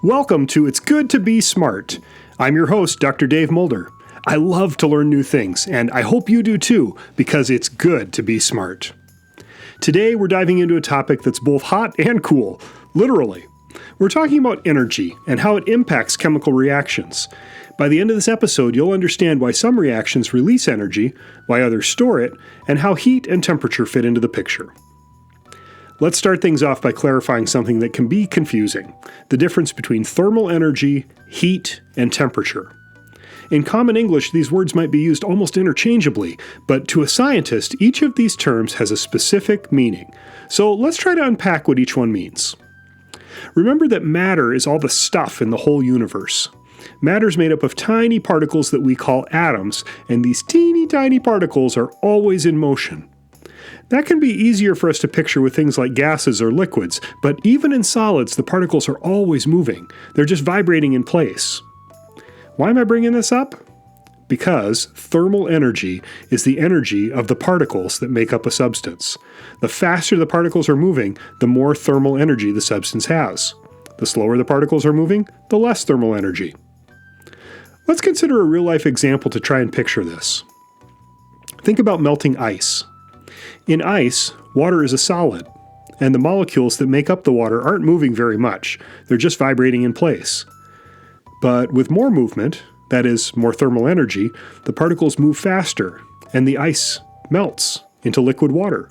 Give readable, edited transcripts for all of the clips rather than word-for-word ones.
Welcome to It's Good to Be Smart. I'm your host, Dr. Dave Mulder. I love to learn new things, and I hope you do too, because it's good to be smart. Today, we're diving into a topic that's both hot and cool, literally. We're talking about energy and how it impacts chemical reactions. By the end of this episode, you'll understand why some reactions release energy, why others store it, and how heat and temperature fit into the picture. Let's start things off by clarifying something that can be confusing: the difference between thermal energy, heat, and temperature. In common English, these words might be used almost interchangeably, but to a scientist, each of these terms has a specific meaning. So let's try to unpack what each one means. Remember that matter is all the stuff in the whole universe. Matter is made up of tiny particles that we call atoms, and these teeny tiny particles are always in motion. That can be easier for us to picture with things like gases or liquids, but even in solids, the particles are always moving. They're just vibrating in place. Why am I bringing this up? Because thermal energy is the energy of the particles that make up a substance. The faster the particles are moving, the more thermal energy the substance has. The slower the particles are moving, the less thermal energy. Let's consider a real-life example to try and picture this. Think about melting ice. In ice, water is a solid, and the molecules that make up the water aren't moving very much. They're just vibrating in place. But with more movement, that is, more thermal energy, the particles move faster, and the ice melts into liquid water.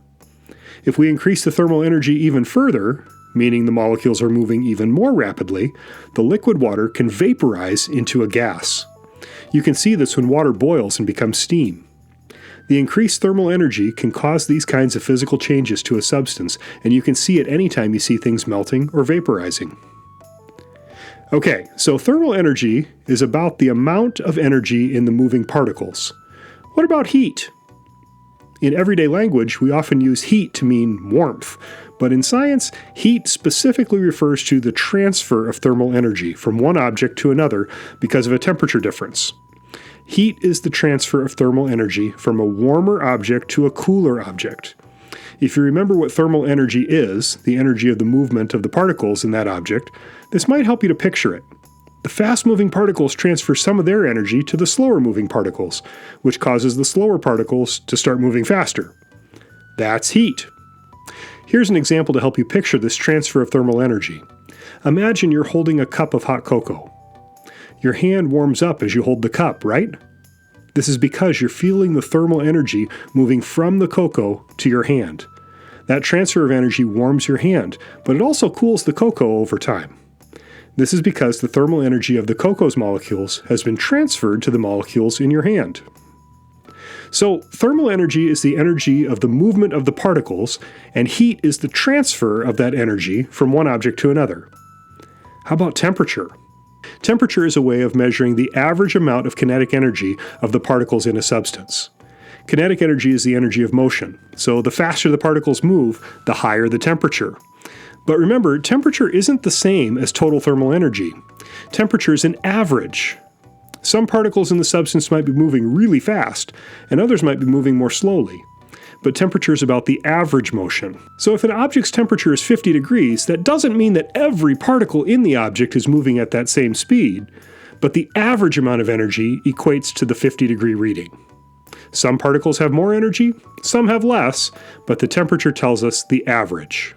If we increase the thermal energy even further, meaning the molecules are moving even more rapidly, the liquid water can vaporize into a gas. You can see this when water boils and becomes steam. The increased thermal energy can cause these kinds of physical changes to a substance, and you can see it anytime you see things melting or vaporizing. Okay, so thermal energy is about the amount of energy in the moving particles. What about heat? In everyday language, we often use heat to mean warmth, but in science, heat specifically refers to the transfer of thermal energy from one object to another because of a temperature difference. Heat is the transfer of thermal energy from a warmer object to a cooler object. If you remember what thermal energy is, the energy of the movement of the particles in that object, this might help you to picture it. The fast-moving particles transfer some of their energy to the slower-moving particles, which causes the slower particles to start moving faster. That's heat. Here's an example to help you picture this transfer of thermal energy. Imagine you're holding a cup of hot cocoa. Your hand warms up as you hold the cup, right? This is because you're feeling the thermal energy moving from the cocoa to your hand. That transfer of energy warms your hand, but it also cools the cocoa over time. This is because the thermal energy of the cocoa's molecules has been transferred to the molecules in your hand. So, thermal energy is the energy of the movement of the particles, and heat is the transfer of that energy from one object to another. How about temperature? Temperature is a way of measuring the average amount of kinetic energy of the particles in a substance. Kinetic energy is the energy of motion, so the faster the particles move, the higher the temperature. But remember, temperature isn't the same as total thermal energy. Temperature is an average. Some particles in the substance might be moving really fast, and others might be moving more slowly. But temperature is about the average motion. So if an object's temperature is 50 degrees, that doesn't mean that every particle in the object is moving at that same speed, but the average amount of energy equates to the 50-degree reading. Some particles have more energy, some have less, but the temperature tells us the average.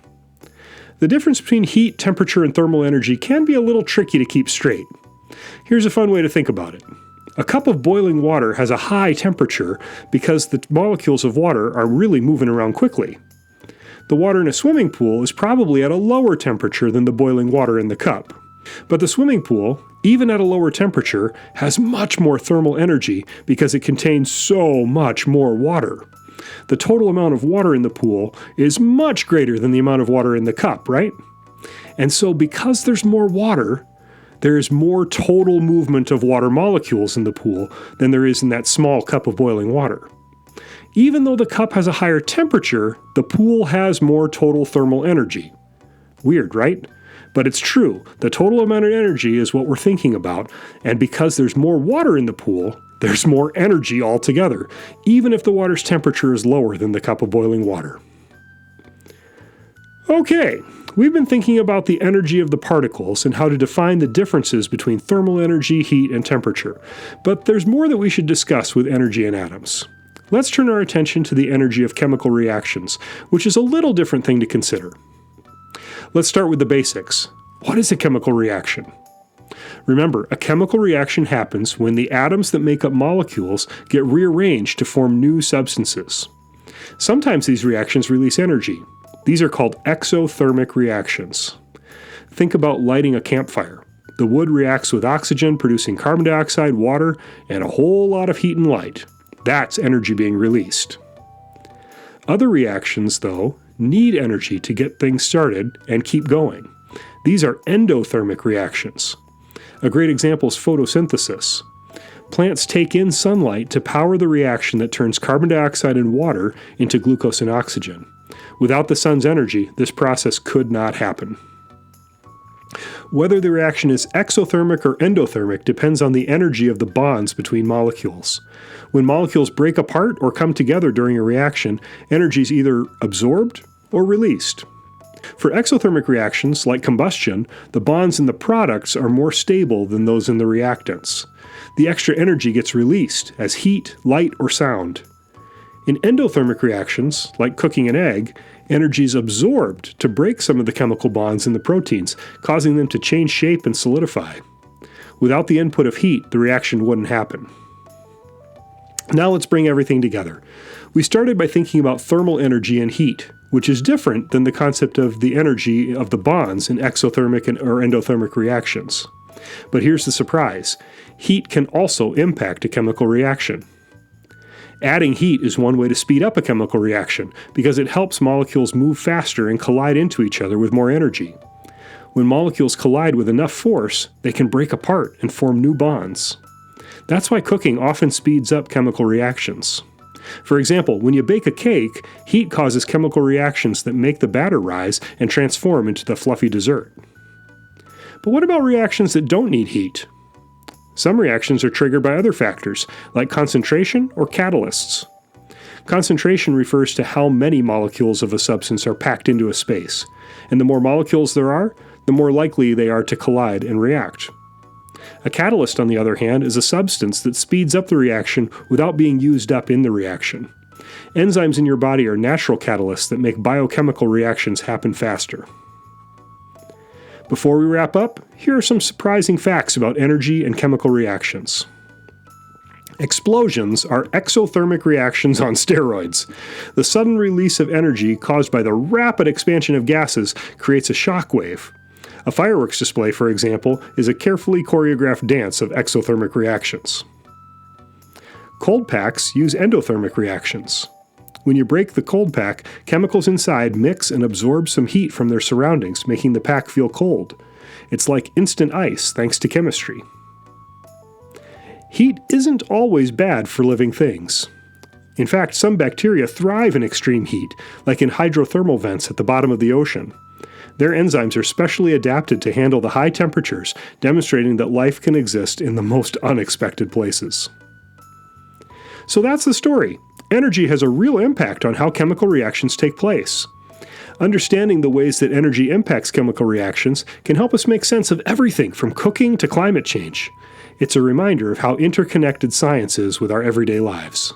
The difference between heat, temperature, and thermal energy can be a little tricky to keep straight. Here's a fun way to think about it. A cup of boiling water has a high temperature because the molecules of water are really moving around quickly. The water in a swimming pool is probably at a lower temperature than the boiling water in the cup. But the swimming pool, even at a lower temperature, has much more thermal energy because it contains so much more water. The total amount of water in the pool is much greater than the amount of water in the cup, right? And so because there's more water, there is more total movement of water molecules in the pool than there is in that small cup of boiling water. Even though the cup has a higher temperature, the pool has more total thermal energy. Weird, right? But it's true. The total amount of energy is what we're thinking about, and because there's more water in the pool, there's more energy altogether, even if the water's temperature is lower than the cup of boiling water. Okay, We've been thinking about the energy of the particles and how to define the differences between thermal energy, heat, and temperature. But there's more that we should discuss with energy in atoms. Let's turn our attention to the energy of chemical reactions, which is a little different thing to consider. Let's start with the basics. What is a chemical reaction? Remember, a chemical reaction happens when the atoms that make up molecules get rearranged to form new substances. Sometimes these reactions release energy. These are called exothermic reactions. Think about lighting a campfire. The wood reacts with oxygen, producing carbon dioxide, water, and a whole lot of heat and light. That's energy being released. Other reactions, though, need energy to get things started and keep going. These are endothermic reactions. A great example is photosynthesis. Plants take in sunlight to power the reaction that turns carbon dioxide and water into glucose and oxygen. Without the sun's energy, this process could not happen. Whether the reaction is exothermic or endothermic depends on the energy of the bonds between molecules. When molecules break apart or come together during a reaction, energy is either absorbed or released. For exothermic reactions, like combustion, the bonds in the products are more stable than those in the reactants. The extra energy gets released as heat, light, or sound. In endothermic reactions, like cooking an egg, energy is absorbed to break some of the chemical bonds in the proteins, causing them to change shape and solidify. Without the input of heat, the reaction wouldn't happen. Now let's bring everything together. We started by thinking about thermal energy and heat, which is different than the concept of the energy of the bonds in exothermic or endothermic reactions. But here's the surprise. Heat can also impact a chemical reaction. Adding heat is one way to speed up a chemical reaction because it helps molecules move faster and collide into each other with more energy. When molecules collide with enough force, they can break apart and form new bonds. That's why cooking often speeds up chemical reactions. For example, when you bake a cake, heat causes chemical reactions that make the batter rise and transform into the fluffy dessert. But what about reactions that don't need heat? Some reactions are triggered by other factors, like concentration or catalysts. Concentration refers to how many molecules of a substance are packed into a space, and the more molecules there are, the more likely they are to collide and react. A catalyst, on the other hand, is a substance that speeds up the reaction without being used up in the reaction. Enzymes in your body are natural catalysts that make biochemical reactions happen faster. Before we wrap up, here are some surprising facts about energy and chemical reactions. Explosions are exothermic reactions on steroids. The sudden release of energy caused by the rapid expansion of gases creates a shock wave. A fireworks display, for example, is a carefully choreographed dance of exothermic reactions. Cold packs use endothermic reactions. When you break the cold pack, chemicals inside mix and absorb some heat from their surroundings, making the pack feel cold. It's like instant ice thanks to chemistry. Heat isn't always bad for living things. In fact, some bacteria thrive in extreme heat, like in hydrothermal vents at the bottom of the ocean. Their enzymes are specially adapted to handle the high temperatures, demonstrating that life can exist in the most unexpected places. So that's the story. Energy has a real impact on how chemical reactions take place. Understanding the ways that energy impacts chemical reactions can help us make sense of everything from cooking to climate change. It's a reminder of how interconnected science is with our everyday lives.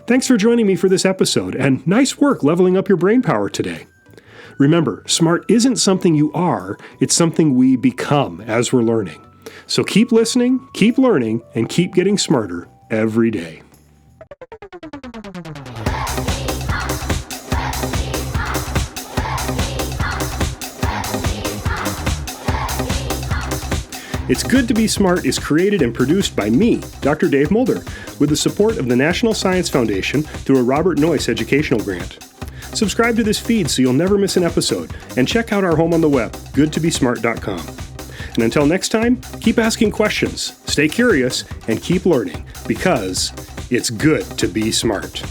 Thanks for joining me for this episode, and nice work leveling up your brain power today. Remember, smart isn't something you are, it's something we become as we're learning. So keep listening, keep learning, and keep getting smarter every day. It's Good to Be Smart is created and produced by me, Dr. Dave Mulder, with the support of the National Science Foundation through a Robert Noyce educational grant. Subscribe to this feed so you'll never miss an episode, and check out our home on the web, goodtobesmart.com. And until next time, keep asking questions, stay curious, and keep learning, because it's good to be smart.